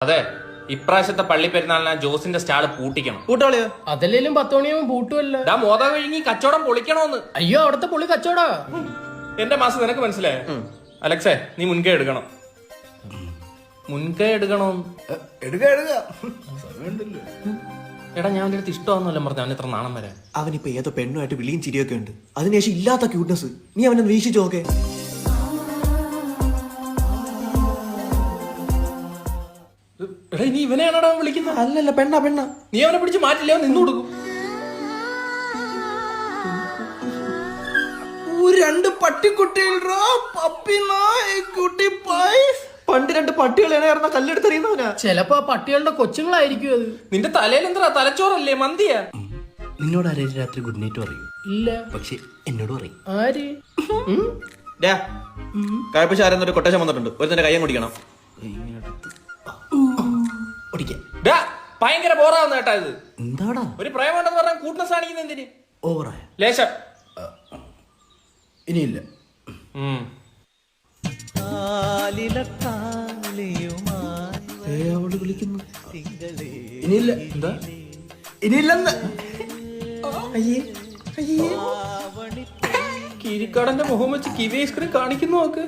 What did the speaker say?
അതെ, ഇപ്രാവശ്യത്തെ പള്ളി പെരുന്നാളിന് ജോസിന്റെ സ്റ്റാള് പൂട്ടിക്കണം. കൂട്ടാളിയോ? അതല്ലേലും 10 മണിയാകുമ്പോൾ പൂട്ടുമല്ല. മോത കഴിഞ്ഞ് കച്ചവടം പൊളിക്കണോന്ന്. അയ്യോ, അവിടുത്തെ പൊളി കച്ചവടാ. എന്റെ മാസം നിനക്ക് മനസ്സിലായ? അലക്സേ, നീ മുൻകൈ എടുക്കണം. മുൻകൈ എടുക്കണോന്ന്. എടാ, ഞാൻ അവന്റെ അടുത്ത് ഇഷ്ടമാണെന്നല്ല പറഞ്ഞു. അവൻ ഇത്ര നാണം വരാൻ. അവനിപ്പോ ഏതോ പെണ്ണുമായിട്ട് വിളിയും ചിരിയൊക്കെ ഉണ്ട്. അതിനുശേഷം ഇല്ലാത്ത ക്യൂട്ട്നെസ്. നീ അവനെ വീക്ഷിച്ചു നോക്കേ. എടാ, നീ ഇവനെയാണോ വിളിക്കുന്നത്? അല്ലല്ല, പെണ്ണ. നീ അവനെ പിടിച്ച് മാറ്റില്ല, നിന്ന് കൊടുക്കും. 2 പട്ടിക്കുട്ടികൾ. പണ്ട് 2 പട്ടികളാണ് കല്ലെടുത്തെറിയുന്നവനാ. ചിലപ്പോ ആ പട്ടികളുടെ കൊച്ചുങ്ങളായിരിക്കും അത്. നിന്റെ തലയിൽ എന്താ തലച്ചോറല്ലേ? മന്തിയാ? നിന്നോട് ആരെയും രാത്രി ഗുഡ് നൈറ്റ് പറയും? ഇല്ല. പക്ഷെ എന്നോട് പറയും. ആര്? കായപ്പശാരെന്നൊരു കൊട്ടേഷൻ വന്നിട്ടുണ്ട്. ഒരുത്തന്റെ കയ്യം കുടിക്കണം. ഭയങ്കര ബോറാവുന്ന കേട്ടാ ഇത്. എന്താടാ ഒരു പ്രേമുണ്ടെന്ന് പറഞ്ഞാൽ കൂട്ട്നസ് കാണിക്കുന്ന എന്തിന്? ഓവറായ ലേശം. ഇനിയില്ല. അവള് വിളിക്കുന്നു. ഇനിയില്ല. എന്താ ഇനിയില്ലെന്ന്? കിരിക്കാടന്റെ മുഖം വെച്ച് കിവി ഐസ്ക്രീം കാണിക്കുന്നു നോക്ക്.